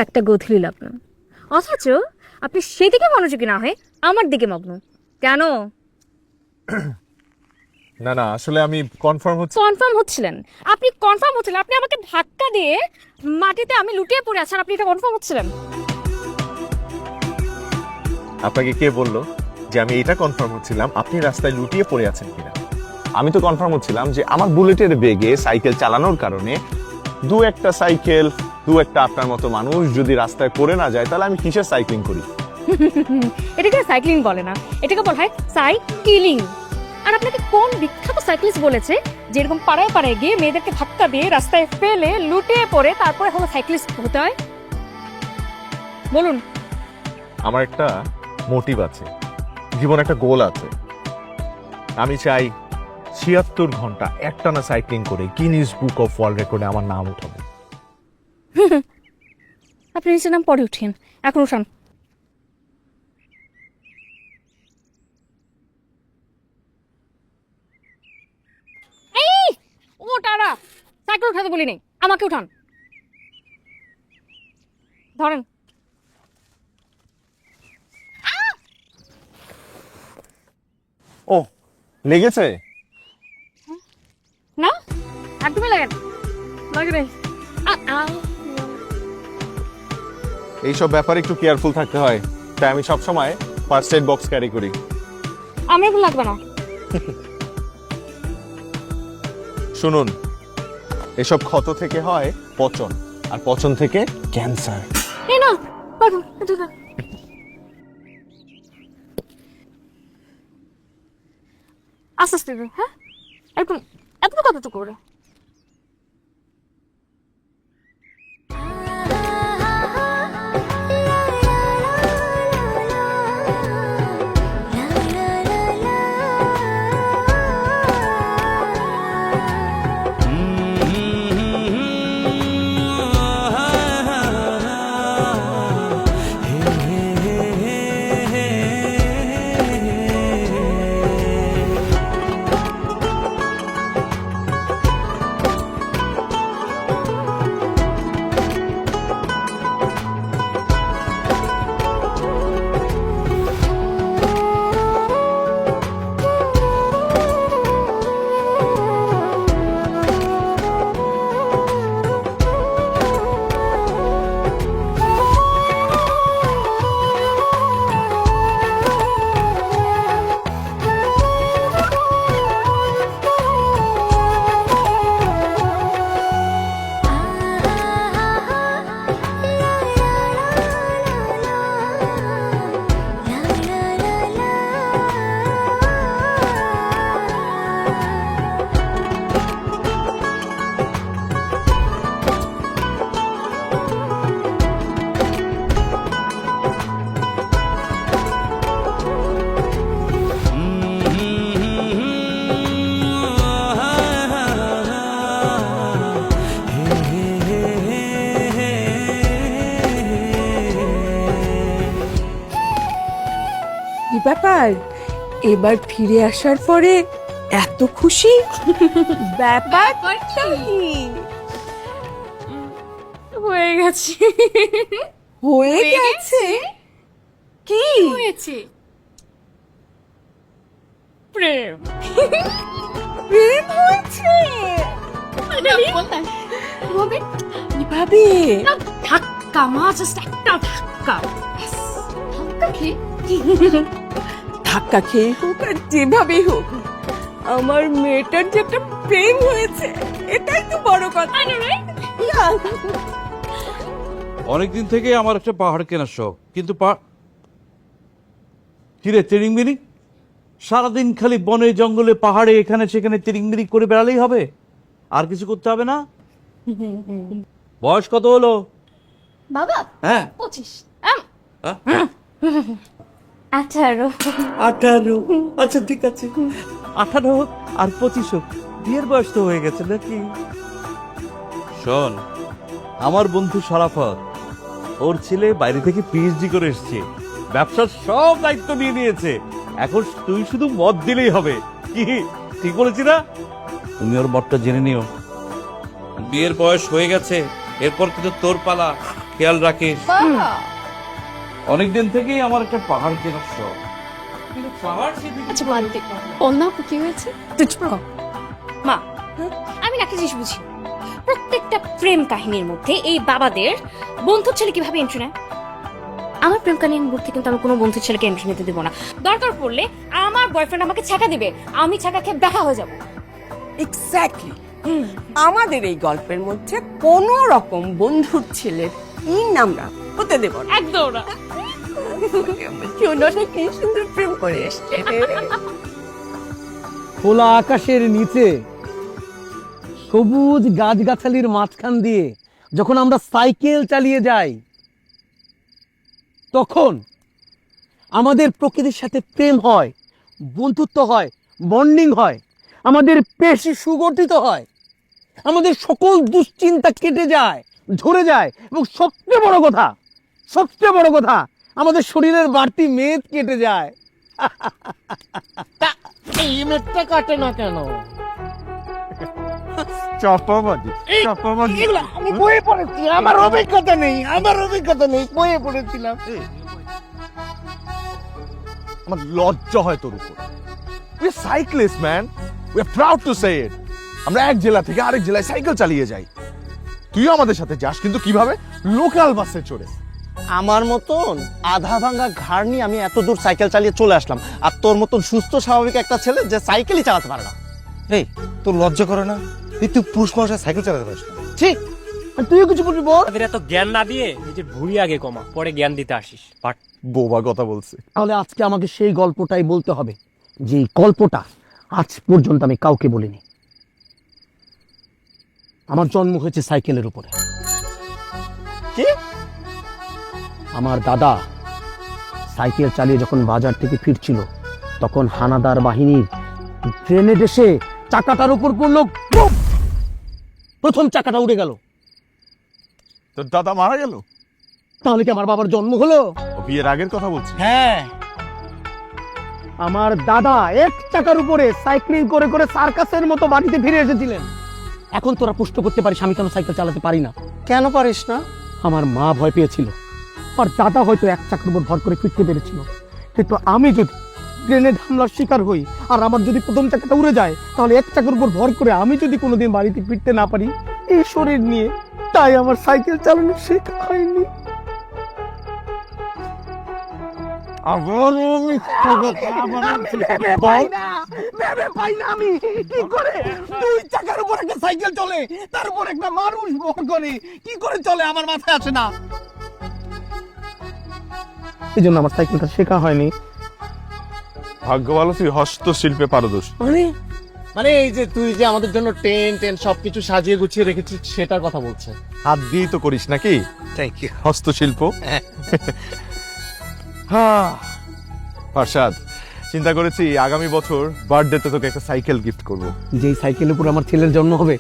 একটা গোধূলি লগ্ন, অথচ আপনি সেদিকে মনোযোগী না হয়ে আমার দিকে মগ্ন কেন? না না, আসলে আমি কনফার্ম হচ্ছিলেন আপনি কনফার্ম হচ্ছিলেন, আপনি আমাকে ধাক্কা দিয়ে মাটিতে আমি লুটিয়ে পড়ে আছি আর আপনি এটা কনফার্ম হচ্ছিলেন। আপনাকে কে বললো যে আমি এটা কনফার্ম হচ্ছিলাম আপনি রাস্তায় লুটিয়ে পড়ে আছেন কিনা? আমি তো কনফার্ম হচ্ছিলাম যে আমার বুলেটের বেগে সাইকেল চালানোর কারণে দু একটা সাইকেল, দু একটা আপনার মতো মানুষ যদি রাস্তায় পড়ে না যায়, তাহলে আমি কিসের সাইক্লিং করি? এটাকে সাইক্লিং বলে না, এটাকে বলা হয় সাইক্লিং। আর আপনাকে কোন বিখ্যাত সাইক্লিস্ট বলেছে যে এরকম পাড়ায় পাড়ায় গিয়ে মেয়েদেরকে ধাক্কা দিয়ে রাস্তায় ফেলে লুটিয়ে পড়ে তারপরে হলো সাইক্লিস্ট হতে হয়? বলুন। আমার একটা মোটিভ আছে, জীবনে একটা গোল আছে। আমি চাই ৭৬ ঘন্টা একটানা সাইক্লিং করে গিনিস বুক অফ ওয়ার্ল্ড রেকর্ডে আমার নাম উঠাবো। আপনি নিচে নাম পরে উঠেন, এখন উঠান। এই ওটারা সাইকেল উঠাতে বলি নেই, আমাকে উঠান। ধরেন। ও, লেগেছে? না একদমই লাগে না। এইসব ব্যাপারে একটু কেয়ারফুল থাকতে হয়, তাই আমি সবসময় ফার্স্ট এড বক্স ক্যারি করি। আমার এখন লাগবে না। শুনুন, এসব ক্ষত থেকে হয় পচন, আর পচন থেকে ক্যান্সার। এই না পাগল, এটা না। আস্তে আস্তে দিন, হ্যাঁ একদম এত কথা তো করে। ব্যাপার, এবার ফিরে আসার পরে এত খুশি ব্যাপারটা কি? হয়ে গেছে। হয়ে গেছে? কি হয়েছে? প্রেম। প্রেম হয়েছে? কিভাবে? ধাক্কা মা, জাস্ট একটা ধাক্কা। ধাক্কা খেয়ে ধাক্কা খেয়ে হোক আর যেভাবে হোক, আমার মেয়েটার যে একটা প্রেম হয়েছে, এটাই তো বড় কথা। অনেকদিন থেকে আমার একটা পাহাড় কেনার শখ, কিন্তু কিরে তিরিংবিরি, সারাদিন খালি বনে জঙ্গলে পাহাড়ে এখানে সেখানে তিরিংবিরি করে বেড়ালেই হবে? আর কিছু করতে হবে না? বয়স কত হলো বাবা? হ্যাঁ 25। 18। 18? আচ্ছা ঠিক আছে, 18 হোক আর 25 হোক, বিয়ের বয়স তো হয়ে গেছে নাকি? শোন, আমার বন্ধু শরাফত, ওর ছেলে বাইরে থেকে পিএইচডি করে এসছে, ব্যবসার সব দায়িত্ব নিয়ে নিয়েছে। এখন তুই শুধু মত দিলেই হবে। কি ঠিক বলেছি না? তুমি ওর মতটা জেনে নিও। বিয়ের বয়স হয়ে গেছে, এরপর কিন্তু তোর পালা। খেয়াল রাখিস। অনেকদিন থেকেই আমার একটা পাহাড় কেনার শখ, কিন্তু পাহাড় সেদিকে আচ্ছা বাদ দে, অন্য কি হয়েছে তুই চুপ কর। মা, আমি একটা জিনিস বুঝি, প্রত্যেকটা প্রেম কাহিনীর মধ্যে এই বাবাদের বন্ধুর ছেলে কিভাবে এন্ট্রি নেয়। আমার প্রেম কাহিনীর মধ্যে কিন্তু আমি কোনো বন্ধুর ছেলেকে এন্ট্রি নিতে দেবো না। দরকার পড়লে আমার বয়ফ্রেন্ড আমাকে ছাকা দিবে, আমি ছাকা খেয়ে দেখা হয়ে যাবো। এক্স্যাক্টলি। আমাদের এই গল্পের মধ্যে কোন রকম বন্ধুর ছেলের আমরা হতে দেব না। একদম না। সোনাটা কি সুন্দর প্রেম করে এসছে। খোলা আকাশের নিচে সবুজ গাছগাছালির মাঝখান দিয়ে যখন আমরা সাইকেল চালিয়ে যাই, তখন আমাদের প্রকৃতির সাথে প্রেম হয়, বন্ধুত্ব হয়, বন্ডিং হয়, আমাদের পেশি সুগঠিত হয়, আমাদের সকল দুশ্চিন্তা কেটে যায়, ঝরে যায়, এবং সবচেয়ে বড় কথা আমাদের শরীরের বাড়তি মেদ কেটে যায়। তা এই মেদটা কাটে না কেন? এগুলো আমি বইয়ে পড়েছি, আমার অভিজ্ঞতা নেই, বইয়ে পড়েছিলাম। আমার লজ্জা হয় তোর উপর। We are cyclist man, we are proud to say it. আমরা এক জেলা থেকে আরেক জেলায় সাইকেল চালিয়ে যাই। তুইও আমাদের সাথে যাস, কিন্তু কিভাবে? লোকাল বাসে চড়ে। আমার মতন আধা ভাঙা ঘাড় নিয়ে আমি এত দূর সাইকেল চালিয়ে চলে আসলাম, আর তোর মতন সুস্থ স্বাভাবিক একটা ছেলে যে সাইকেলই চালাতে পারে না। এই তোর লজ্জা করে না? তুই পুরুষ মানুষের সাইকেল চালাতে পারিস না? ঠিক, তুইও কিছু বলবি বল। তাদের এত জ্ঞান না দিয়ে নিজের ভুঁড়ি আগে কমা, পরে জ্ঞান দিতে আসিস। বাট বোবা কথা বলছে। তাহলে আজকে আমাকে সেই গল্পটাই বলতে হবে, যে গল্পটা আজ পর্যন্ত আমি কাউকে বলিনি। আমার জন্ম হয়েছে সাইকেলের উপরে। কি? আমার দাদা সাইকেল চালিয়ে যখন বাজার থেকে ফিরছিল, তখন হানাদার বাহিনীর গ্রেনেড এসে চাকাটার উপর পড়লো, বুম! প্রথম চাকাটা উড়ে গেল। তোর দাদা মারা গেল? তাহলে কি আমার বাবার জন্ম হলো? ও বিয়ের আগের কথা বলছি। হ্যাঁ, আমার দাদা এক চাকার উপরে সাইক্লিং করে করে সার্কাসের মতো বাড়িতে ফিরে এসেছিলেন। এখন তোরা প্রশ্ন করতে পারিস আমি কেন সাইকেল চালাতে পারি না। কেন পারিস না? আমার মা ভয় পেয়েছিল, আর দাদা হয়তো এক চাকার উপর ভর করে ফিরতে পেরেছিল, কিন্তু আমি যদি গ্রেনেড হামলার শিকার হই আর আমার যদি প্রথম চাকাটা উড়ে যায়, তাহলে এক চাকার উপর ভর করে আমি যদি কোনোদিন বাড়িতে ফিরতে না পারি এই শরীর নিয়ে, তাই আমার সাইকেল চালানো শেখা হয়নি। আমি কি করে দুই চাকার উপর একটা সাইকেল চলে, তার উপর একটা মানুষ ভর করে, কি করে চলে আমার মাথায় আসে না। এই জন্য আমার সাইকেলটা শেখা হয়নি। ভাগ্য ভালো তুই হস্তশিল্পে পারদর্শী। মানে এই যে তুই যে আমাদের জন্য টেন্ট সবকিছু সাজিয়ে গুছিয়ে রেখেছিস, সেটার কথা বলছে। হাত দিয়েই তো করিস নাকি? Thank you. হস্তশিল্প। হ্যাঁ ফারশাদ, চিন্তা করেছি আগামী বছর বার্থডেতে তোকে একটা সাইকেল গিফট করব। যেই সাইকেলের উপর আমার ছেলের জন্ম হবে,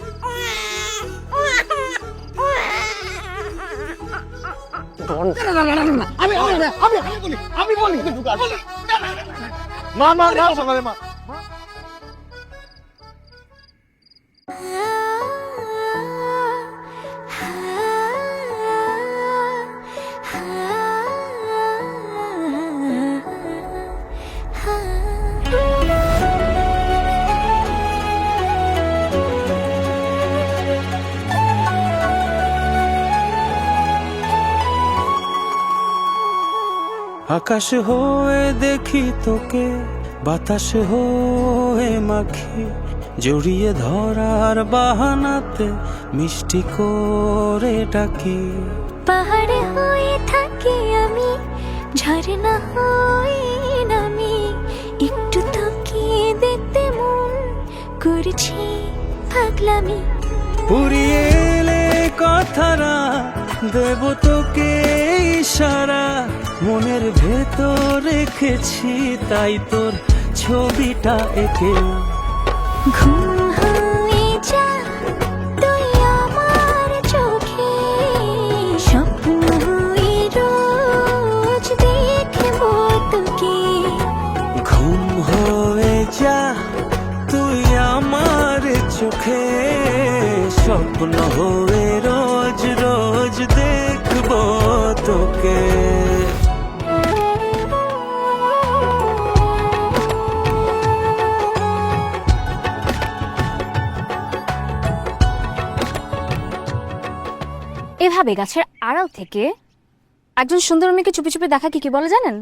আমি বলি মা মা মা শোনা রে মা। আকাশ হয়ে দেখি তোকে, বাতাস হয়ে মাখি, জড়িয়ে ধরার বাহানাতে মিষ্টি করে ডাকি। পাহাড়ে হয়ে থাকি আমি, ঝর্ণা হয়ে নামি, একটু তাকিয়ে দেখতে মন করছি পাগলামি। পুরিয়ে এলে কথারা দেব তোকে ইশারা, মনের ভেতর রেখেছি তাই তোর ছবিটা এঁকে। ঘুম হয়ে যা তুই আমার চোখে, স্বপ্ন হয়ে রোজ দেখব তোকে। ঘুম হয়ে যা তুই আমার চোখে, স্বপ্ন হয়ে রোজ রোজ রোজ দেখবো তোকে। এভাবে গাছের আড়াল থেকে একজন সুন্দর মেয়েকে চুপি চুপি দেখা কি বলে জানেন?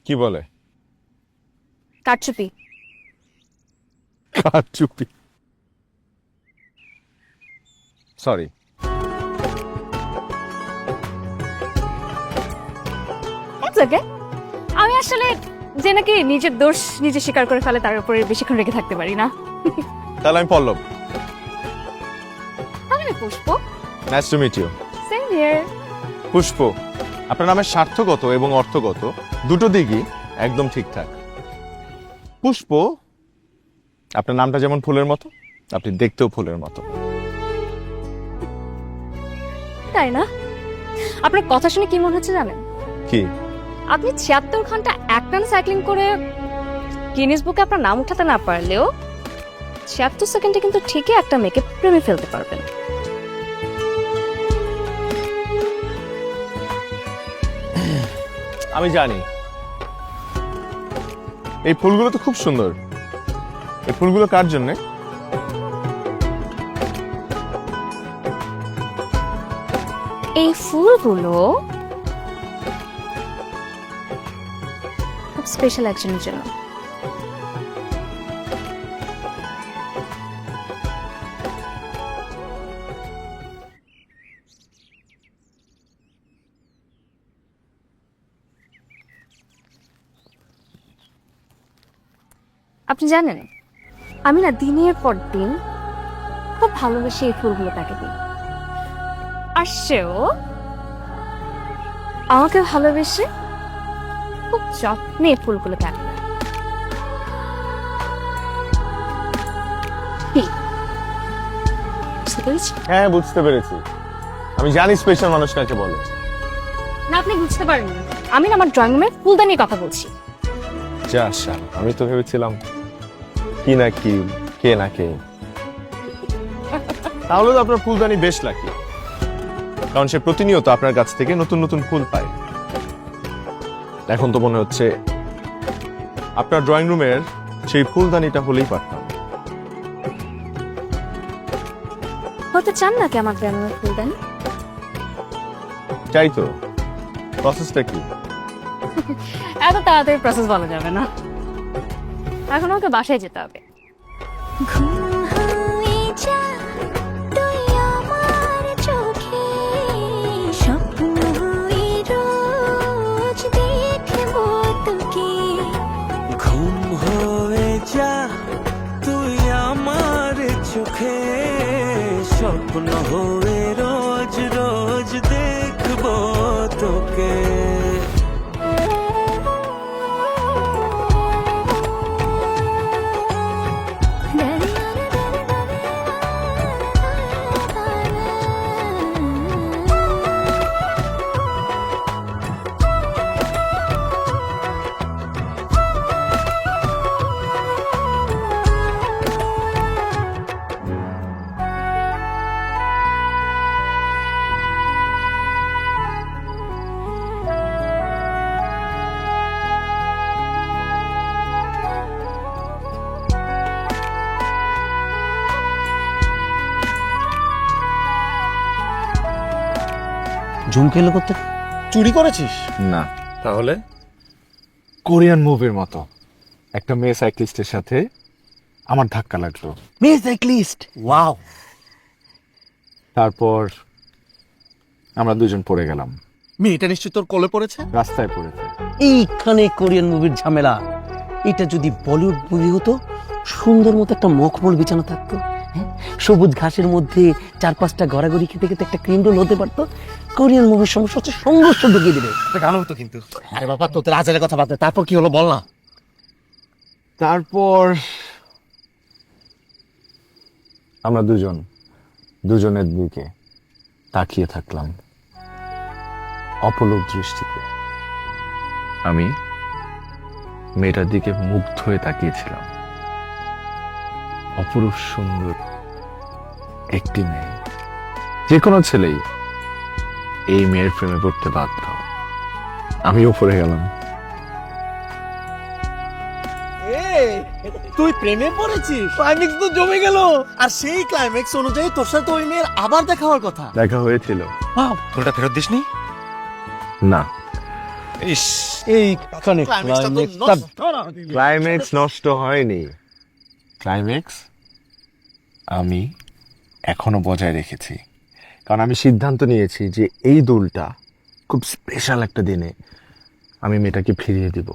কি বলে? কারচুপি। কারচুপি। সরি। ওকে, আমি আসলে যে নাকি নিজের দোষ নিজে স্বীকার করে ফেলে তার উপরে বেশিক্ষণ রেখে থাকতে পারি না। তাহলে আমি পল্লব। আমি Pushpa. Nice to meet you. Same here. Pushpa, আপনার নামের স্বার্থগত এবং অর্থগত দুটো দিকই একদম ঠিকঠাক। পুষ্প, আপনার নামটা যেমন ফুলের মতো, আপনি দেখতেও ফুলের মতো। তাই না? আপনার কথা শুনে কি মনে হচ্ছে জানেন? কি? আপনি ৭৬ ঘন্টা একটানা সাইক্লিং করে গিনেস বুকে আপনার নাম উঠাতে না পারলেও ৭৬ সেকেন্ডে কিন্তু ঠিকই একটা মেয়েকে প্রেমে ফেলতে পারবেন। আমি জানি। এই ফুলগুলো তো খুব সুন্দর। এই ফুলগুলো কার জন্যে? এই ফুলগুলো খুব স্পেশাল একজনের জন্য। আপনি জানেন, আমি না দিনের পর দিন খুব ভালোবেসে এই ফুলগুলো তাকে দিই, আর সেও আমাকে ভালোবেসে খুব যত্নে এই ফুলগুলো তাকে দেয়। কি বুঝতে পেরেছি? হ্যাঁ, বুঝতে পেরেছি। আমি জানি স্পেশাল মানুষ কাকে বলে। না, আপনি বুঝতে পারেননি। আমি না আমার ড্রয়িং রুমে ফুলদানি কথা বলছি। যা আশা, আমি তো ভেবেছিলাম কি না কি, কে না কে। তাহলে তো আপনার ফুলদানি বেশ লাকি, কারণ সে প্রতিনিয়ত আপনার কাছ থেকে নতুন নতুন ফুল পায়। এখন তো মনে হচ্ছে আপনার ড্রয়িং রুমের সেই ফুলদানিটা হলেই পারতাম। হতে চান নাকি আমার ড্রয়িং রুমের ফুলদানি? চাই তো। প্রসেসটা কি? এত তাড়াতাড়ি প্রসেস বলা যাবে না, এখন আমাকে বাসায় যেতে হবে। ঘুম হয়ে যা তুই আমার চোখে, স্বপ্ন হয়ে রোজ দেখবো তোকে। ঘুম হয়ে যা তুই আমার চোখে, স্বপ্ন হয়ে রোজ রোজ দেখবো তোকে। ঝুমকে এলো করতে চুরি করেছিস? না। তাহলে কোরিয়ান মুভির মতো একটা মেয়ে সাইক্লিস্টের সাথে আমার ধাক্কা লাগলো। মেয়ে সাইক্লিস্ট, ওয়াও। তারপর আমরা দুজন পড়ে গেলাম। মেয়েটা নিশ্চয় তোর কোলে পড়েছে? রাস্তায় পড়েছে। এইখানে কোরিয়ান মুভির ঝামেলা। এটা যদি বলিউড মুভি হতো, সুন্দর মতো একটা মখমল বিছানা থাকতো, হ্যাঁ, সবুজ ঘাসের মধ্যে 4-5টা গড়াগড়ি খেতে খেতে একটা ক্রিম রোল হতে পারতো। কোরিয়ান মুভির সমস্যা হচ্ছে সংঘর্ষ ঢুকিয়ে দেবে। গান হতো কিন্তু। আরে বাবা, তোদের আজের কথা বাদ দে, তারপর কি হলো বল না। তারপর আমরা দুজনের দিকে তাকিয়ে থাকলাম অপলক দৃষ্টিতে। আমি মেয়েটার দিকে মুগ্ধ হয়ে তাকিয়েছিলাম। অপরূপ সুন্দর একটি মেয়ে। যে কোনো ছেলেই এই মেয়ের প্রেমে পড়তে বাধ্য। আমিও পড়ে গেলাম। তুই প্রেমে পড়েছিস? ক্লাইম্যাক্স তো জমে গেল। আর সেই ক্লাইম্যাক্স অনুযায়ী তোর সাথে ওই মেয়ের আবার দেখা হওয়ার কথা। দেখা হয়েছিল ফুলটা ফেরত দিসনি? না, ইস, এই ক্লাইম্যাক্স নষ্ট হয়নি। ক্লাইম্যাক্স আমি এখনো বজায় রেখেছি, কারণ আমি সিদ্ধান্ত নিয়েছি যে এই দুলটা খুব স্পেশাল একটা দিনে আমি মেয়েটাকে ফিরিয়ে দিব।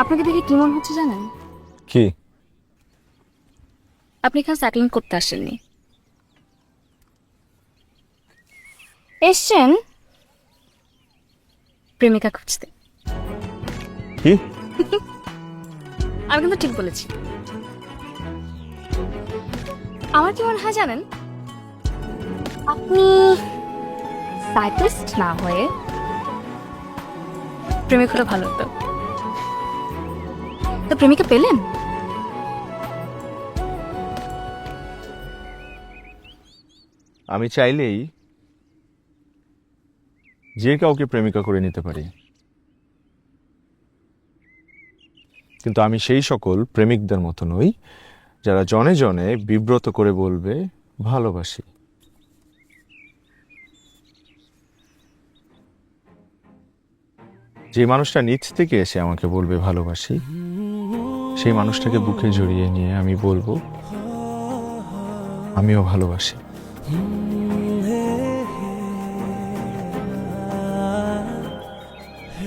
আপনাকে দেখে কি মনে হচ্ছে জানেন? কি? আপনি এখানে সাইক্লিং করতে আসেননি, এসছেন প্রেমিকা খুঁজতে। কি? আমি কিন্তু ঠিক বলেছি। আমার কি মনে হয় জানেন, আপনি সাইক্লিস্ট না হয়ে প্রেমিক হলে ভালো হতো। তো প্রেমিকা পেলেন? আমি চাইলেই যে কাউকে প্রেমিকা করে নিতে পারি, কিন্তু আমি সেই সকল প্রেমিকদের মতো নই যারা জনে জনে বিব্রত করে বলবে ভালোবাসি। যে মানুষটা নিচ থেকে এসে আমাকে বলবে ভালোবাসি, সেই মানুষটাকে বুকে জড়িয়ে নিয়ে আমি বলবো আমিও ভালোবাসি।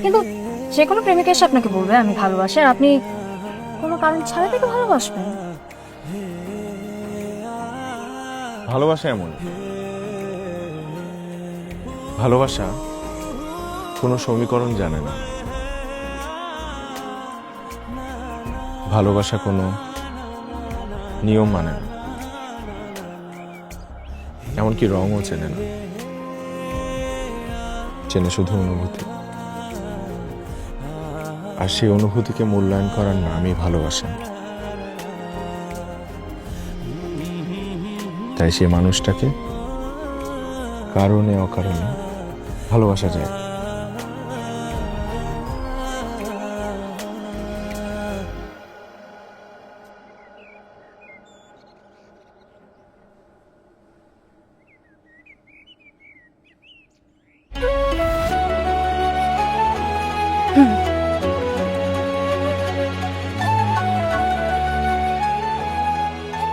কিন্তু যে কোনো প্রেমিকা এসে আপনাকে বলবে আমি ভালোবাসি, আর আপনি কোনো কারণ ছাড়া তাকে ভালোবাসবেন। ভালোবাসা এমন, ভালোবাসা কোনো সমীকরণ জানে না, ভালোবাসা কোনো নিয়ম মানে না, এমনকি রঙও চেনে না, চেনে শুধু অনুভূতি। আর সেই অনুভূতিকে মূল্যায়ন করার নামই ভালোবাসা। তাই সে মানুষটাকে কারণে অকারণে ভালোবাসা যায়।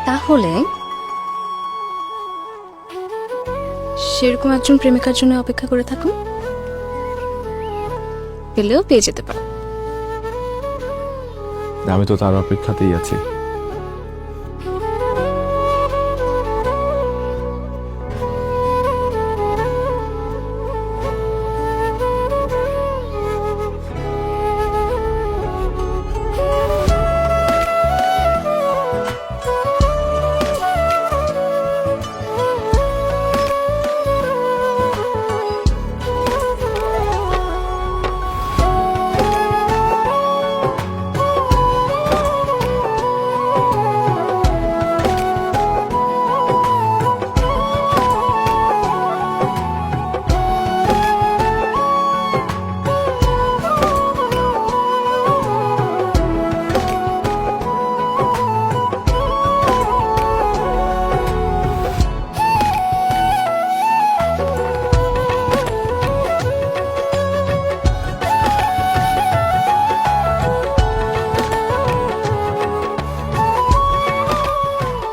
তাহলে সেরকম একজন প্রেমিকার জন্য অপেক্ষা করে থাকুন, পেলেও পেয়ে যেতে পারে। আমি তো তার অপেক্ষাতেই আছি।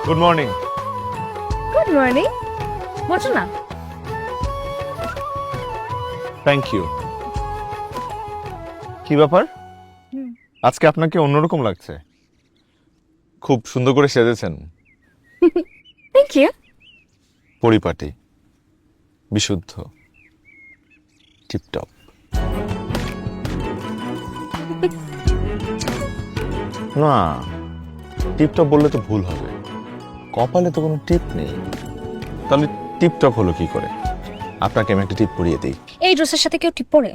Good morning. Good morning. বসো না। Thank you. কি ব্যাপার, আজকে আপনাকে অন্যরকম লাগছে? খুব সুন্দর করে সেজেছেন। Thank you. পরিপাটি, বিশুদ্ধ, টিপটপ। না, টিপটপ বললে তো ভুল হবে, কপালে তো কোনো টিপ নেই। তাহলে টিপটপ হলো কি করে? আপনাকে আমি একটা টিপ পরিয়ে দিই। এই ড্রেসের সাথে কেউ টিপ পরে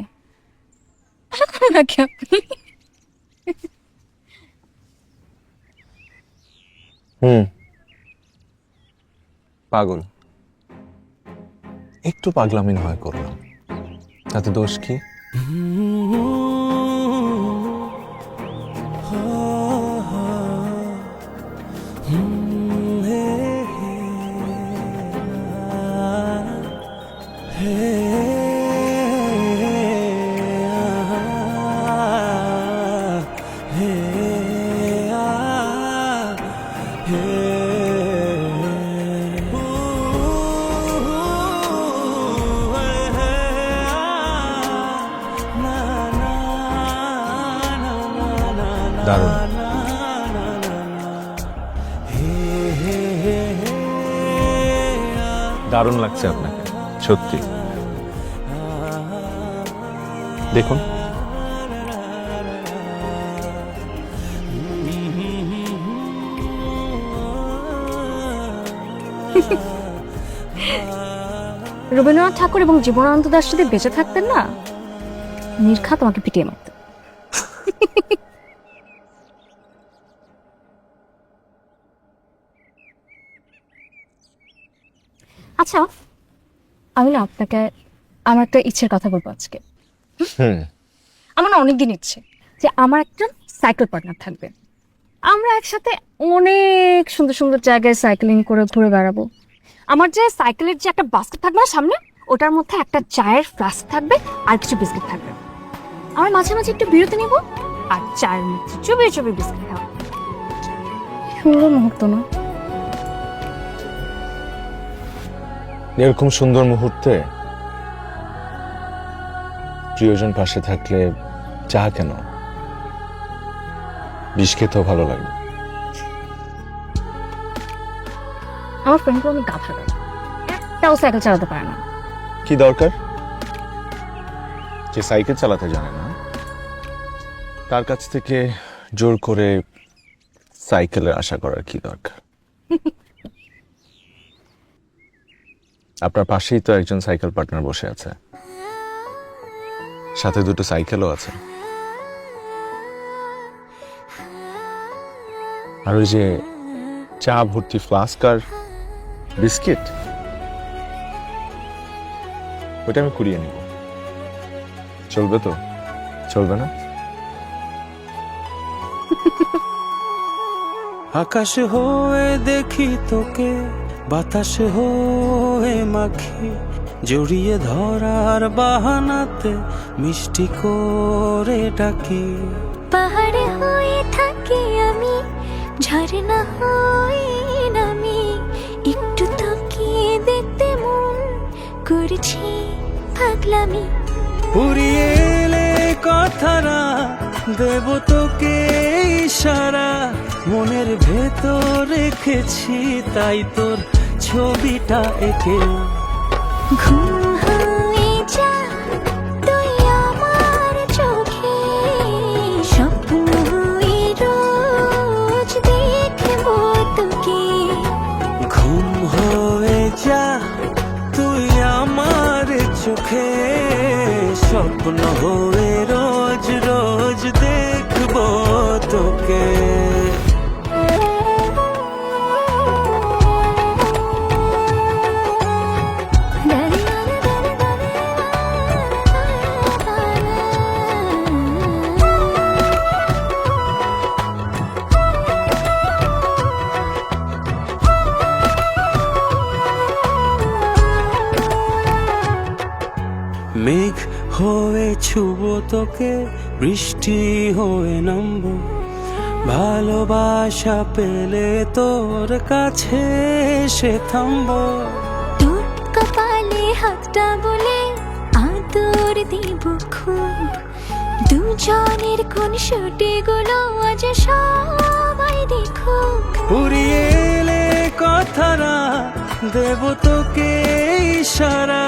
নাকি আপনি? পাগল, একটু পাগলামি না হয় করলাম, তাতে দোষ কি? দারুণ। দারুণ লাগছে আপনাকে, সত্যি। দেখুন, রবীন্দ্রনাথ ঠাকুর এবং জীবনানন্দ দাশ যদি বেঁচে থাকতেন না, নির্ঘাত তোমাকে পিটিয়ে মারত। আচ্ছা, আমি না আপনাকে আমার একটা ইচ্ছের কথা বলবো আজকে। আমার না অনেকদিন ইচ্ছে যে আমার একটা সাইকেল পার্টনার থাকবে, আমরা একসাথে অনেক সুন্দর সুন্দর জায়গায় সাইকেলিং করে ঘুরে বেড়াবো। আমার যে সাইকেলের যে একটা বাস্কেট থাকবে না সামনে, ওটার মধ্যে একটা চায়ের ফ্লাস্ক থাকবে আর কিছু বিস্কিট থাকবে। আমরা মাঝে মাঝে একটু বিরতি নিব আর চায়ের মধ্যে চুবিয়ে চুবিয়ে বিস্কিট খাবো। সুন্দর মুহূর্ত না? এরকম সুন্দর মুহূর্তে প্রিয়জন পাশে থাকলে চা কেন, বিষ খেতেও ভালো লাগবে। আমার ফ্রেন্ডগুলো অনেক গাধা গাধা, একটাও সাইকেল চালাতে পারে না। কি দরকার? যে সাইকেল চালাতে জানে না তার কাছ থেকে জোর করে সাইকেলের আশা করার কি দরকার? আপনার পাশেই তো একজন সাইকেল পার্টনার বসে আছে, সাথে দুটো সাইকেলও আছে। আর ওই যে চা ভর্তি ফ্লাস্ক আর বিস্কিট, ওটা আমি কুড়িয়ে নিব। চলবে তো? চলবে না? আকাশ হয়ে দেখি তোকে, বাতাস হয়ে মাখি, জড়িয়ে ধরার বাহানাতে মিষ্টি করে ডাকি। পাহাড়ে হয়ে থাকি আমি, ঝর্ণা হয়ে নামি, একটু তাকিয়ে দেখতে মন করছি পাগলামি। পুরিয়ে এলে কথারা দেব তোকে ইশারা, মনের ভেতর রেখেছি তাই তোর ছবিটা এঁকে। ঘুম হয়ে যা তুই আমার চোখে, স্বপ্ন হয়ে রোজ দেখব তোকে। ঘুম হয়ে যা তুই আমার চোখে, স্বপ্ন হয়ে রোজ রোজ দেখব তোকে। মেঘ হয়ে ছুব তোকে, বৃষ্টি হয়ে নামবো, ভালোবাসা পেলে তোর কাছে এসে থামবো। তোর কপালে হাতটা বলে আদর দিব খুব, দুজনের কোন শুটিগুলো আজ সবাই দেখো। উড়িয়ে এলে কথারা দেব তোকে ইশারা,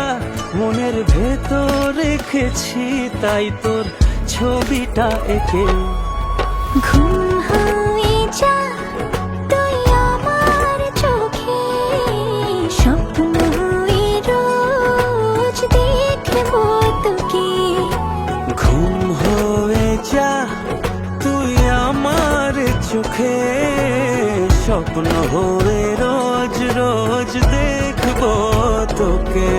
মনের ভেতর রেখেছি তাই তোর ছবিটা এঁকে। ঘুম হয়ে যা তুই আমার চোখে, স্বপ্ন হয়ে রোজ দেখবো তোকে। ঘুম হয়ে যা তুই আমার চোখে, স্বপ্ন হয়ে রোজ রোজ দেখবো তোকে।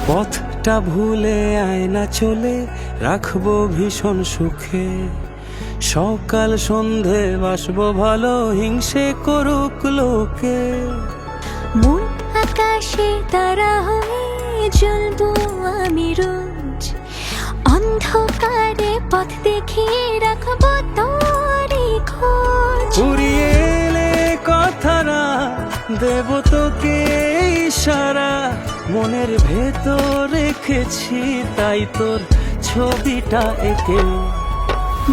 পথটা ভুলে আয়না চলে রাখবো ভীষণ সুখে, সকাল সন্ধে বাসবো ভালো হিংসে করুক লোকে। মন আকাশে তারা হয়ে জ্বলবো আমি রোজ, অন্ধকারে পথ দেখিয়ে রাখবো তোরই খোঁজ। উড়িয়ে এলে কথারা দেব তোকে ইশারা, মনের ভেতর রেখেছি তাই তোর ছবিটা এঁকে।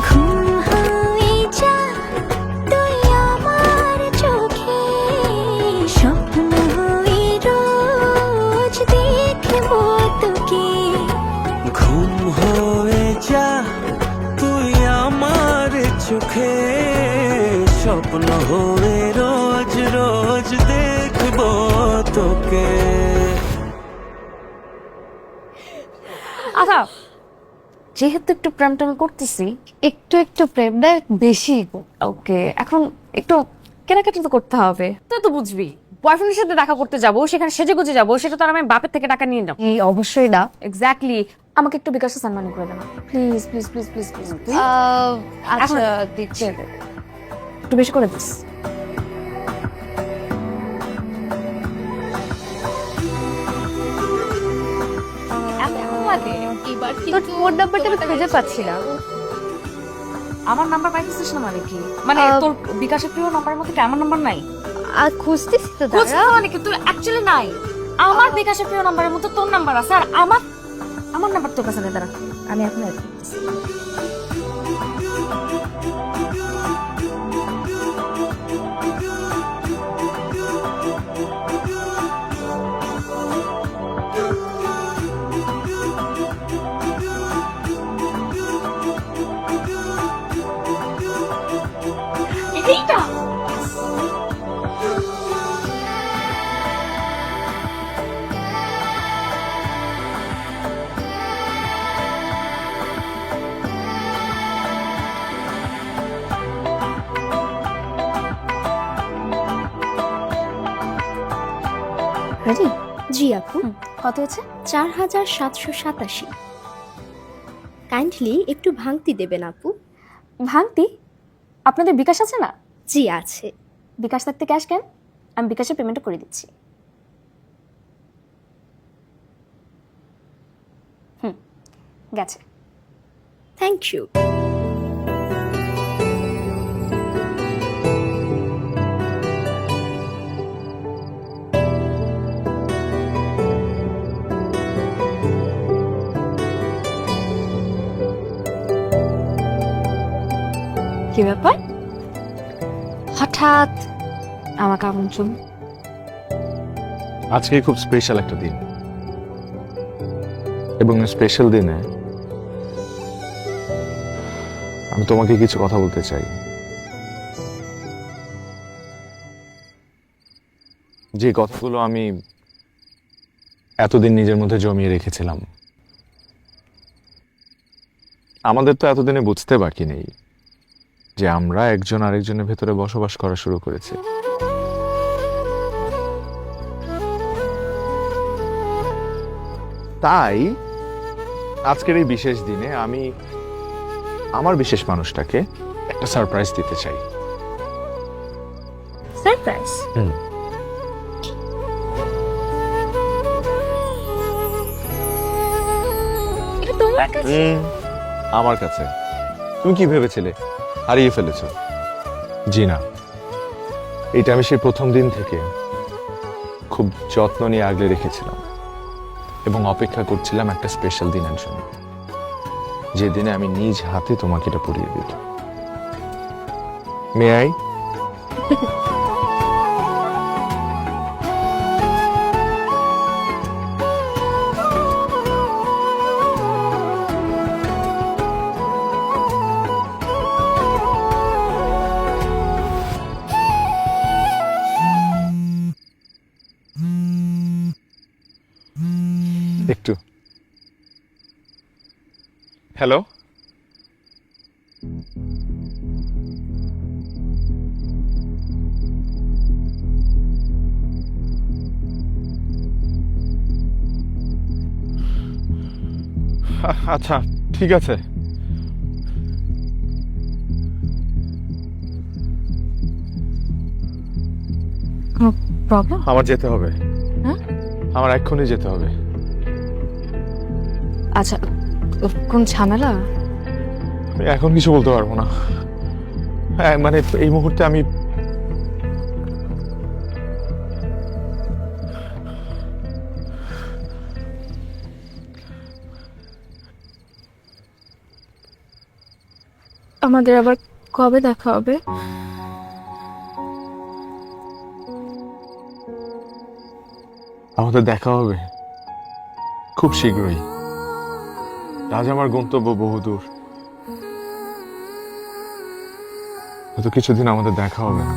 ঘুম হয়ে যা তুই আমার চোখে, স্বপ্ন হয়ে রোজ দেখবো তোকে। ঘুম হয়ে যা তুই আমার চোখে, স্বপ্ন হয়ে রোজ রোজ দেখবো তোকে। আচ্ছা, যেহেতু একটু প্রেম টেম করতেছি, একটু একটু প্রেম না বেশি। ওকে, এখন একটু কেনাকাটা তো করতে হবে। তুই তো বুঝবি, বয়ফ্রেন্ডের সাথে দেখা করতে যাবো, সেখানে সেজে গুজে যাবো, সেটা তো আর আমি বাপের থেকে টাকা নিয়ে যাবো। এই অবশ্যই না। এক্স্যাক্টলি। আমাকে একটু বিকাশে সম্মানী করে দেন please please please please please. আচ্ছা দিচ্ছি, একটু বেশি করে দিস। তোর ফোন নাম্বারটা আমি খুঁজে পাচ্ছি না। আমার নাম্বার পাইছিস না মানে কি? মানে তোর বিকাশের প্রিয় নাম্বারের মধ্যে কি আমার নাম্বার নাই? আর খুঁজতেছি তো দাঁড়া। মানে কি তুই অ্যাকচুয়ালি নাই? আমার বিকাশের প্রিয় নাম্বারের মধ্যে তোর নাম্বার আছে, আর আমার নাম্বার তোর কাছে নেই। দাঁড়া, আমি এখন অ্যাড করতেছি। এইটা রেডি? জি আপু। কত হচ্ছে? 4787। কাইন্ডলি একটু ভাঙতি দেবেন আপু। ভাঙতি? আপনাদের বিকাশ আছে না? জি আছে। বিকাশ থাকতে ক্যাশ কেন? আমি বিকাশে পেমেন্ট করে দিচ্ছি। গেছে। Thank you. কি ব্যাপার, হঠাৎ আমাকে আমন্ত্রণ? আজকে খুব স্পেশাল একটা দিন, এবং স্পেশাল দিনে আমি তোমাকে কিছু কথা বলতে চাই। যে কথাগুলো আমি এতদিন নিজের মধ্যে জমিয়ে রেখেছিলাম। আমাদের তো এতদিনে বুঝতে বাকি নেই যে আমরা একজন আরেকজনের ভেতরে বসবাস করা শুরু করেছি। তাই আজকের এই বিশেষ দিনে আমি আমার বিশেষ মানুষটাকে একটা সারপ্রাইজ দিতে চাই। সারপ্রাইজ? তোমার কাছে? আমার কাছে। তুমি কি ভেবেছিলে হারিয়ে ফেলেছো? জি না, এটা আমি সেই প্রথম দিন থেকে খুব যত্ন নিয়ে আগলে রেখেছিলাম এবং অপেক্ষা করছিলাম একটা স্পেশাল দিনের জন্য, যে দিনে আমি নিজ হাতে তোমাকে এটা পরিয়ে দিত। May I? একটু। হ্যালো, আচ্ছা ঠিক আছে। প্রবলেম? আমার যেতে হবে। হ্যাঁ? আমার এক্ষুনি যেতে হবে। আচ্ছা, কোন ঝামেলা? আমি এখন কিছু বলতে পারবো না। হ্যাঁ, মানে এই মুহূর্তে আমি আমাদের আবার কবে দেখা হবে? আমাদের দেখা হবে খুব শীঘ্রই। আজ আমার গন্তব্য বহুদূর, হয়তো কিছুদিন আমাদের দেখা হবে না।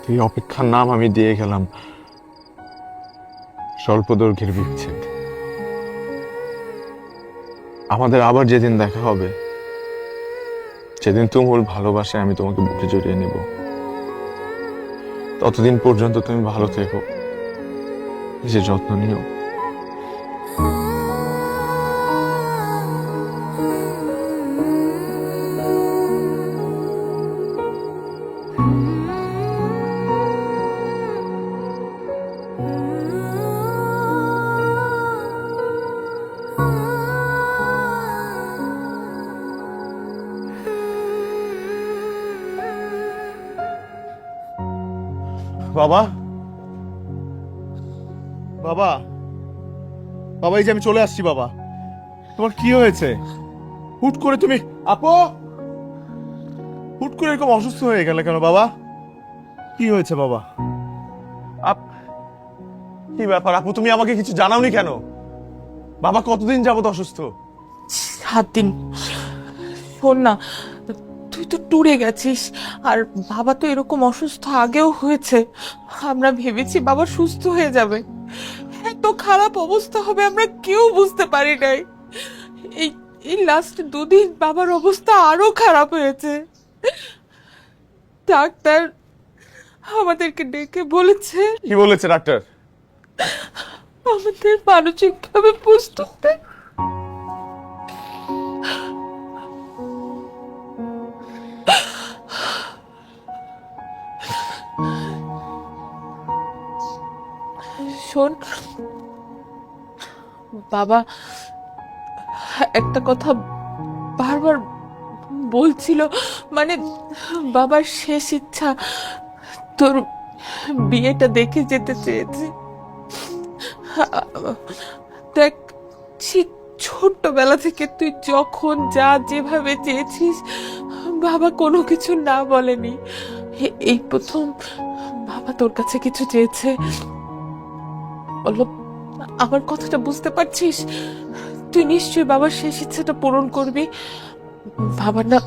এই অপেক্ষার নাম আমি দিয়ে গেলাম স্বল্পদৈর্ঘ্যের বিচ্ছেদ। আমাদের আবার যেদিন দেখা হবে সেদিন তুমুল ভালোবাসায় আমি তোমাকে বুকে জড়িয়ে নেব। ততদিন পর্যন্ত তুমি ভালো থেকো, নিজের যত্ন নিও। বাবা, বাবা, বাবা, এই যে আমি চলে আসছি। বাবা, তোমার কি হয়েছে? হুট করে তুমি আপু, হুট করে এরকম অসুস্থ হয়ে গেলে কেন বাবা? কি হয়েছে বাবা? কি ব্যাপার আপু, তুমি আমাকে কিছু জানাওনি কেন? বাবা কতদিন যাবত অসুস্থ? 7 দিন। শোন না, তুই তো ট্যুরে গেছিস, আর বাবা তো এরকম অসুস্থ আগেও হয়েছে। আমরা ভেবেছি বাবা সুস্থ হয়ে যাবে, এত খারাপ অবস্থা হবে আমরা কেউ বুঝতে পারি নাই। এই এই লাস্ট 2 দিন বাবার অবস্থা আরো খারাপ হয়েছে। ডাক্তার আমাদেরকে ডেকে বলেছে। কি বলেছে ডাক্তার? আমাদের মানসিকভাবে প্রস্তুত নেই। শোন বাবা, একটা কথা বারবার বলছিল, মানে বাবার শেষ ইচ্ছা তোর বিয়েটা দেখে যেতে চেয়েছে। দেখ, ঠিক ছোট্টবেলা থেকে তুই যখন যা যেভাবে চেয়েছিস বাবা কোনো কিছু না বলেনি। এই প্রথম বাবা তোর কাছে কিছু চেয়েছে। বললো, আমার কথাটা বুঝতে পারছিস? তুই নিশ্চয়ই বাবার শেষ ইচ্ছাটা পূরণ করবি। বাবার না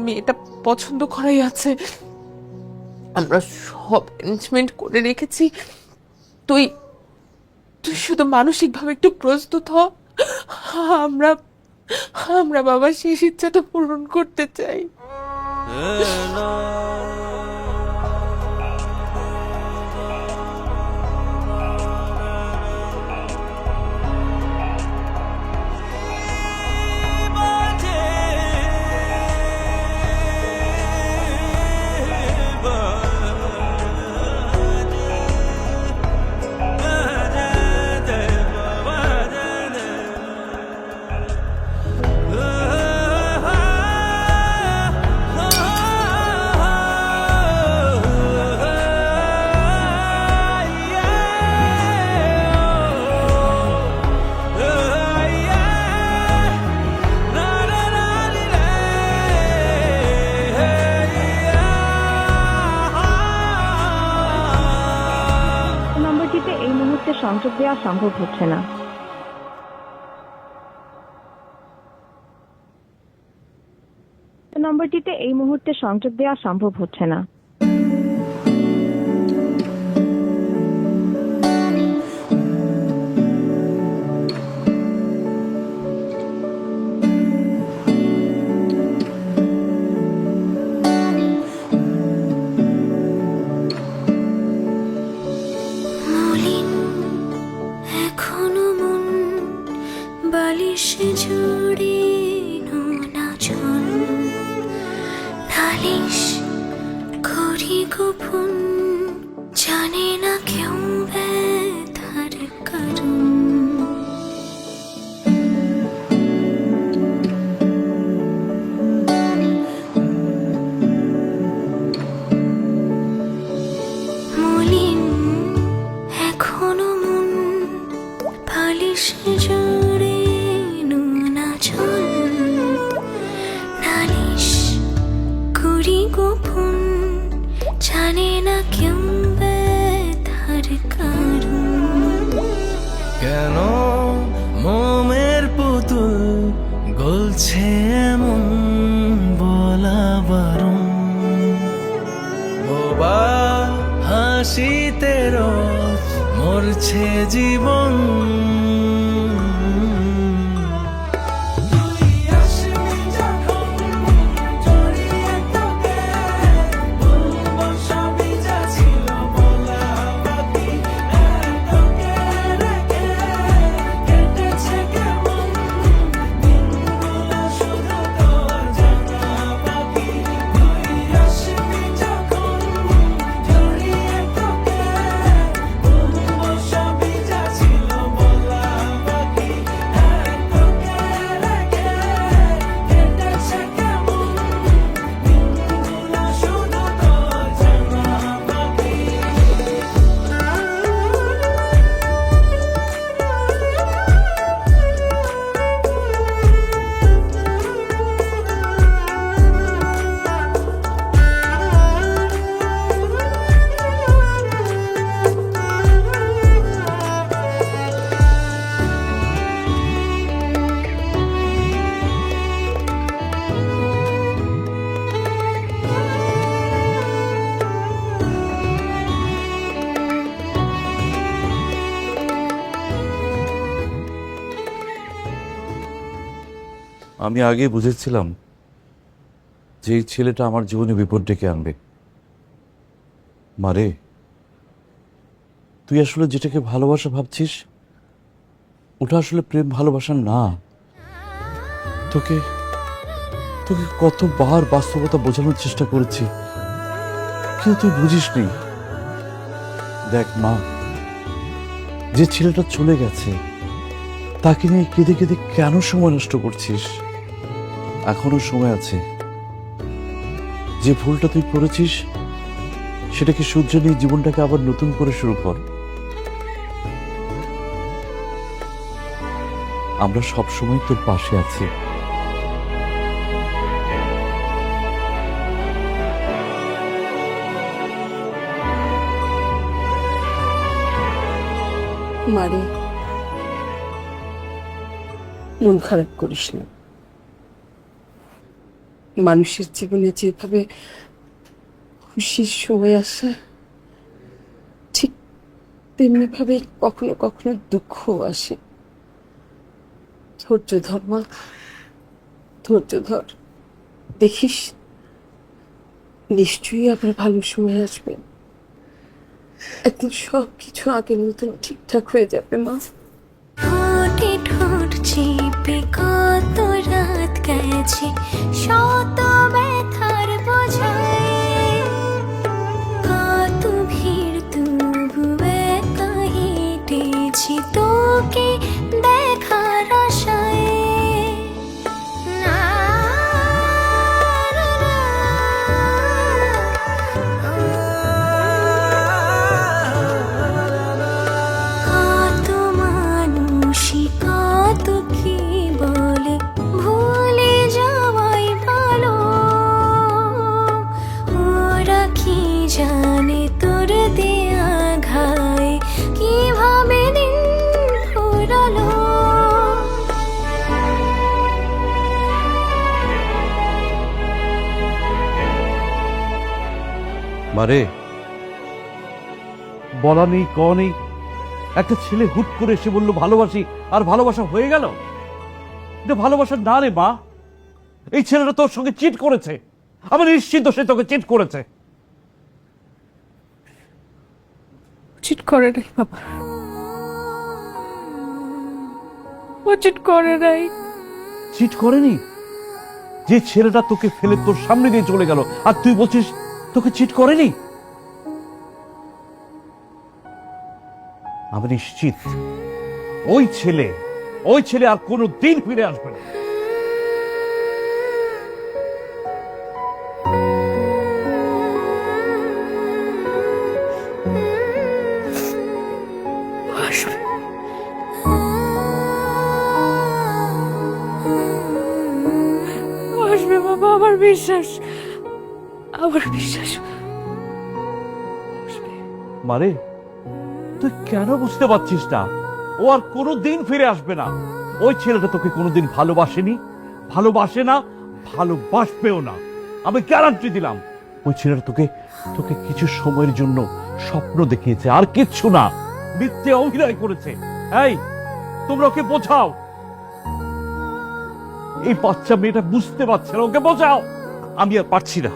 মেয়েটা পছন্দ করাই আছে, আমরা সব অ্যারেঞ্জমেন্ট করে রেখেছি। তুই তুই শুধু মানসিকভাবে একটু প্রস্তুত হ। আমরা বাবার শেষ ইচ্ছাটা পূরণ করতে চাই। সংযোগ দেওয়া সম্ভব হচ্ছে না। নম্বরটিতে এই মুহূর্তে সংযোগ দেওয়া সম্ভব হচ্ছে না। এখনো মন বালিশে জুড়ে নাচন নালিশ করি গোপন, জানে না কেউ ব্যথার কারণ। মলিন এখনো মন বালিশে জুড়ে নাচন নালিশ করি গোপন, জানে না কেউ ব্যথার কারণ। কেন মোমের পুতুল গলছে এমন বলা বারণ, বোবা হাসিতে রোজ মরছে জীবন। আমি আগে বুঝেছিলাম যে এই ছেলেটা আমার জীবনে বিপদ ডেকে আনবে। মারে, তুই আসলে যেটাকে ভালোবাসা ভাবছিস ওটা আসলে প্রেম ভালোবাসা না। তোকে তোকে কতবার বাস্তবতা বোঝানোর চেষ্টা করেছি, কিন্তু তুই বুঝিসনি। দেখ মা, যে ছেলেটা চলে গেছে তাকে নিয়ে কেঁদে কেঁদে কেন সময় নষ্ট করছিস? এখনো সময় আছে। যে ভুলটা তুই করেছিস সেটাকে শুধরে নিয়ে জীবনটাকে আবার নতুন করে শুরু কর। আমরা সবসময় তোর পাশে আছি। মারে, মন খারাপ করিস না। মানুষের জীবনে যেভাবে খুশির সময় আসে, ঠিক তেমনি ভাবে কখনো কখনো দুঃখ আসে। ধৈর্য ধর মা, ধৈর্য ধর। দেখিস নিশ্চয়ই আবার ভালো সময় আসবে। একদিন সব কিছু আগের মতন ঠিকঠাক হয়ে যাবে মা। ঠোঁটে ঠোঁট চেপে কত রাত গেছে, শত ব্যথার বোঝায়, কত ভিড় তবু একা হেঁটেছি তোকে দেখার আশায়। কত মানুষই কত কি বলে, ভুলে যাওয়াই ভালো। মারে, বলা নেই ক নেই, একটা ছেলে হুট করে এসে বললো ভালোবাসি, আর ভালোবাসা হয়ে গেল? এটা ভালোবাসা না রে মা। এই ছেলেটা তোর সঙ্গে চিট করেছে, আমি নিশ্চিত সে তোকে চিট করেছে। চিট করে নাই বাবা, ও চিট করে নাই। চিট করেনি? যে ছেলেটা তোকে ফেলে তোর সামনে দিয়ে চলে গেল, আর তুই বলছিস তোকে চিট করেনি? আমি নিশ্চিত ওই ছেলে আর কোনো দিন ফিরে আসবে না। আসবে বাবা, আমার বিশ্বাস, আমার বিশ্বাস। মারে, তুই কেন বুঝতে পারছিস না? ও আর কোনোদিন ফিরে আসবে না। ওই ছেলেটা তোকে কোনোদিন ভালোবাসেনি, ভালোবাসে না, ভালোবাসবেও না। আমি গ্যারান্টি দিলাম। ওই ছেলেটা তোকে কিছু সময়ের জন্য স্বপ্ন দেখিয়েছে, আর কিচ্ছু না। মিথ্যে অভিনয় করেছে। এই, তোমরা ওকে বোঝাও। এই বাচ্চা মেয়েটা বুঝতে পারছে না, ওকে বোঝাও। আমি আর পারছি না।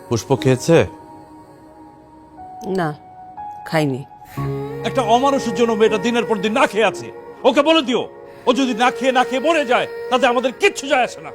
পুষ্প খেয়েছে? না, খাইনি। একটা অমানুষের জন্য মেয়েটা দিনের পর দিন না খেয়ে আছে। ওকে বলে দিও, ও যদি না খেয়ে মরে যায়, তাতে আমাদের কিচ্ছু যায় আসে না।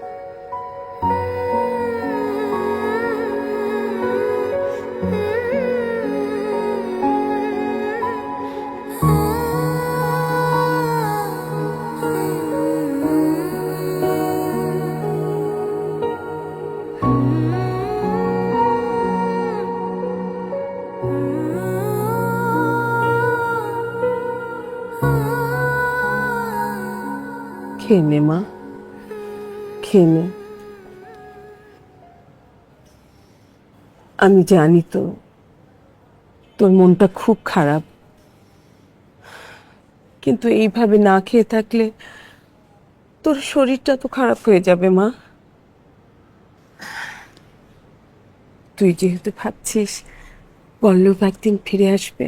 খেয়ে নে মা, খেয়ে নে। আমি জানি তো তোর মনটা খুব খারাপ, কিন্তু এইভাবে না খেয়ে থাকলে তোর শরীরটা তো খারাপ হয়ে যাবে মা। তুই যেহেতু ভাবছিস পল্লব একদিন ফিরে আসবে,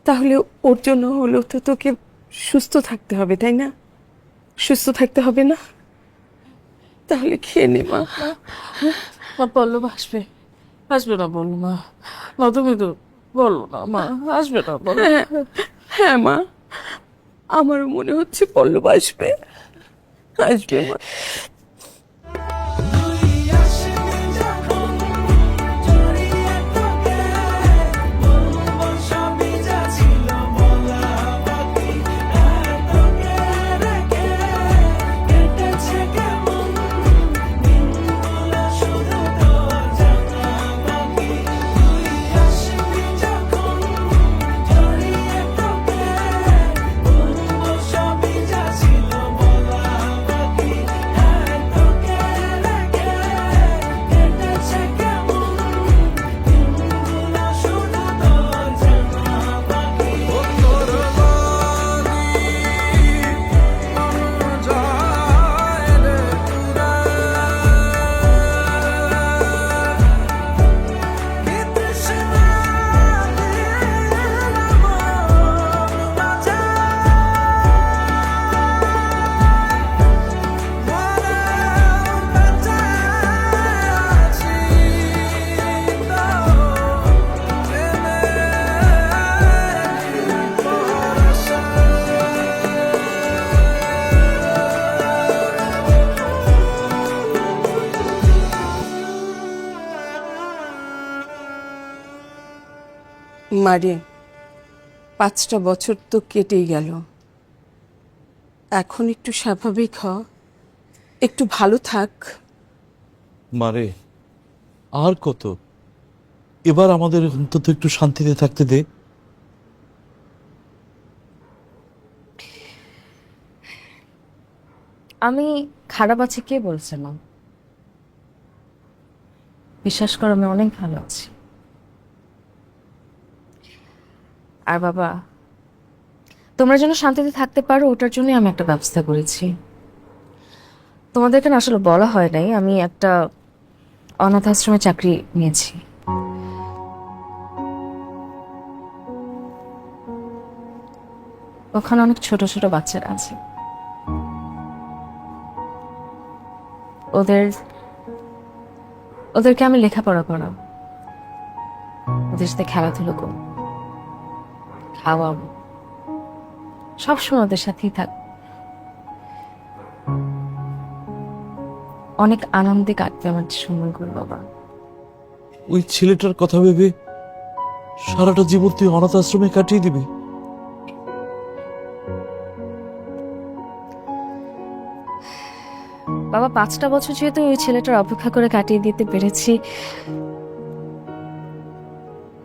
তাহলে ওর জন্য হলেও তো তোকে সুস্থ থাকতে হবে, তাই না? সুস্থ থাকতে হবে না? তাহলে খেয়ে নে মা। মা, পল্লব আসবে, আসবে না বলো মা। মা তুমি তো বলো না মা, আসবে না বলো। হ্যাঁ মা, আমারও মনে হচ্ছে পল্লব আসবে, আসবে মা। মারে 5টা বছর তো কেটেই গেল, এখন একটু স্বাভাবিক হ, একটু ভালো থাক। মারে আর কত, এবার আমাদের অন্তত একটু শান্তিতে থাকতে দে। আমি খারাপ আছি কে বলছে না? বিশ্বাস করো আমি অনেক ভালো আছি। আর বাবা, তোমরা যেন শান্তিতে থাকতে পারো ওটার জন্যই আমি একটা ব্যবস্থা করেছি। তোমাদেরকে না আসলে বলা হয় নাই, আমি একটা অনাথ আশ্রমে চাকরি নিয়েছি। ওখানে অনেক ছোট ছোট বাচ্চারা আছে, ওদেরকে আমি লেখাপড়া করাবো, ওদের সাথে খেলাধুলো করব, খাওয়াবো, সবসময় ওদের সাথেই থাক, অনেক আনন্দে কাটবে আমার সময়গুলো বাবা। ওই ছেলেটার কথা ভেবে সারাটা জীবন তুই অনাথ আশ্রমে কাটিয়ে দিবি? বাবা 5টা বছর যেহেতু ওই ছেলেটার অপেক্ষা করে কাটিয়ে দিতে পেরেছি,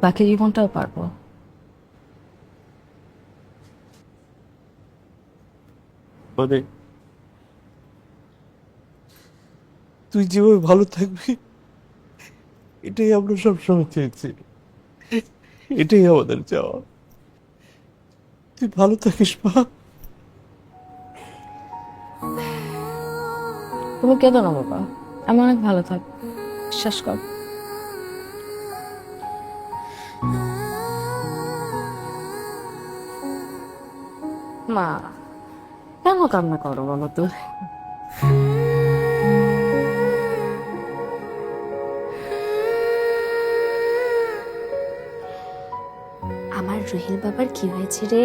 বাকি জীবনটাও পারবো। মানে তুই যেভাবে ভালো থাকবি এটাই আমরা সবসময় চেয়েছি, এটাই আমাদের চাওয়া। তুই ভালো থাকিস মা। তুমি কেঁদো না বাবা, আমি অনেক ভালো থাকবো, বিশ্বাস কর। মা কেন কান্না করো বলো তো? আমার রুহিল বাবার কি হয়েছে রে?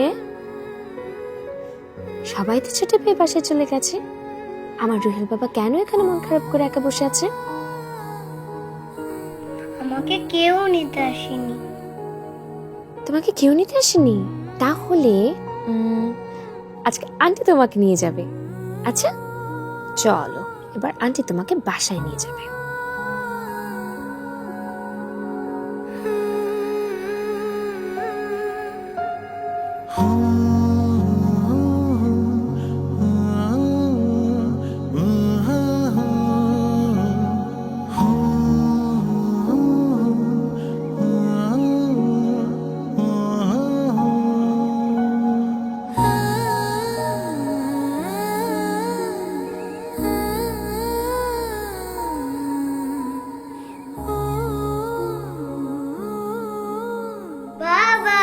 সবাই তো ছুটি পেয়ে বাসায় চলে গেছে, আমার রুহিল বাবা কেন এখানে মন খারাপ করে একা বসে আছে? আমাকে কেউ নিতে আসেনি। তোমাকে কেউ নিতে আসেনি? তাহলে আজকে আন্টি তোমাকে নিয়ে যাবে। আচ্ছা চলো, এবার আন্টি তোমাকে বাসায় নিয়ে যাবে। বাবা,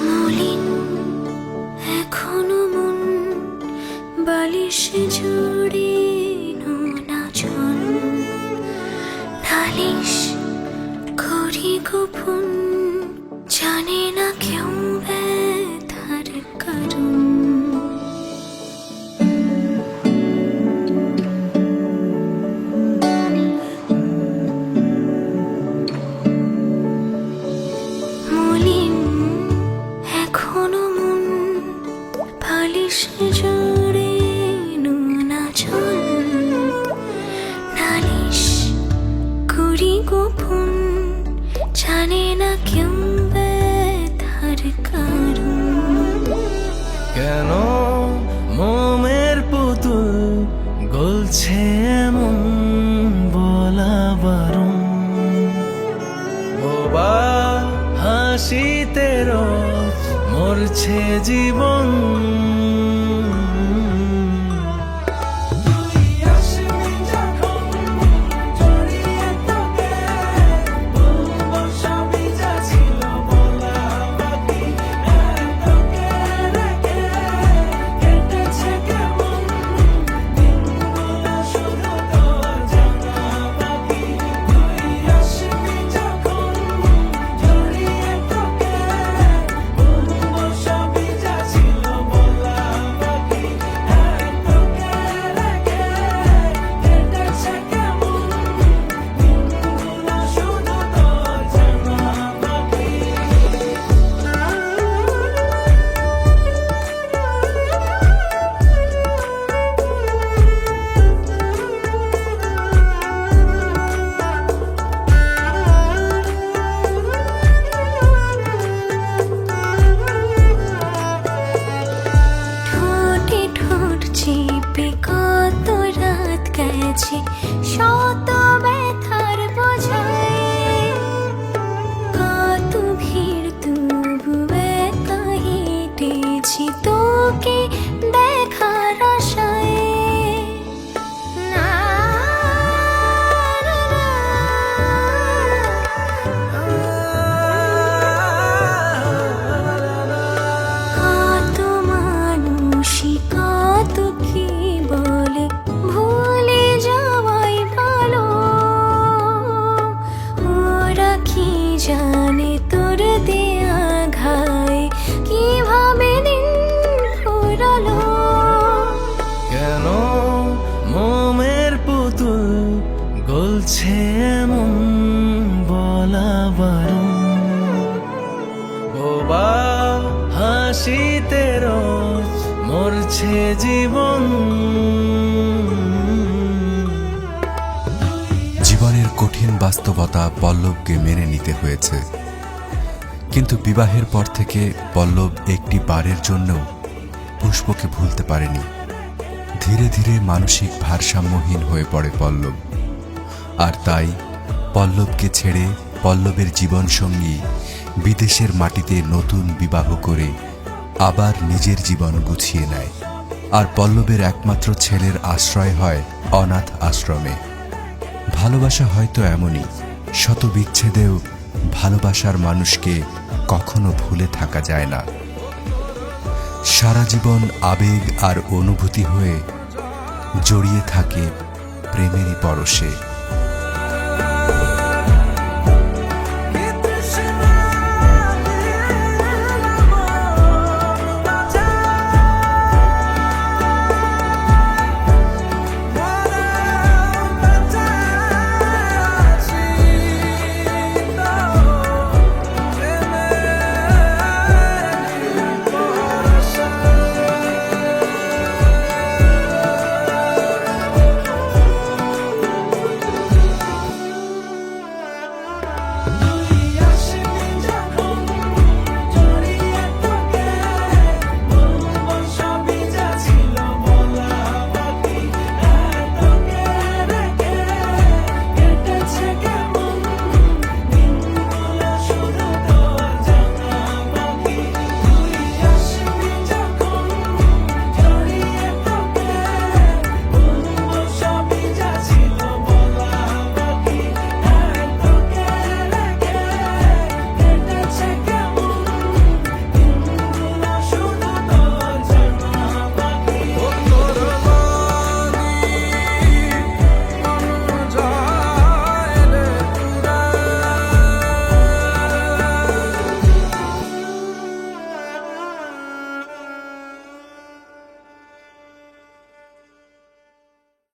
মলিন এখনো মন বালিশে জুড়ে নোনা ঝন, নালিশ করি গোপন, জানে না কেউ ব্যথার কারণ। মলিন এখনো মন বালিশে জুড়ে নোনা ঝল, নালিশ করি গোপন, জানে না কেউ ব্যথার কারণ। কেন মোমের পুতুল গলছে এমন বলা বারণ, বোবা হাসিতে রোজ মরছে জীবন। সব পাখি জানে তোর দেয়া ঘায় কিভাবে দিন ফুরালো। কেন মোমের পুতুল গলছে এমন বলা বারণ, বোবা হাসিতে রোজ মরছে জীবন। জীবনের কঠিন বাস্তবতা পল্লবকে মেনে নিতে হয়েছে, কিন্তু বিবাহের পর থেকে পল্লব একটি বারের জন্য পুষ্পকে ভুলতে পারেনি। ধীরে ধীরে মানসিক ভারসাম্যহীন হয়ে পড়ে পল্লব, আর তাই পল্লবকে ছেড়ে পল্লবের জীবনসঙ্গী বিদেশের মাটিতে নতুন বিবাহ করে আবার নিজের জীবন গুছিয়ে নেয়। আর পল্লবের একমাত্র ছেলের আশ্রয় হয় অনাথ আশ্রমে। ভালোবাসা হয়তো এমনই, শত বিচ্ছেদেও ভালোবাসার মানুষকে কখনো ভুলে থাকা যায় না। সারা জীবন আবেগ আর অনুভূতি হয়ে জড়িয়ে থাকে প্রেমেরই পরশে।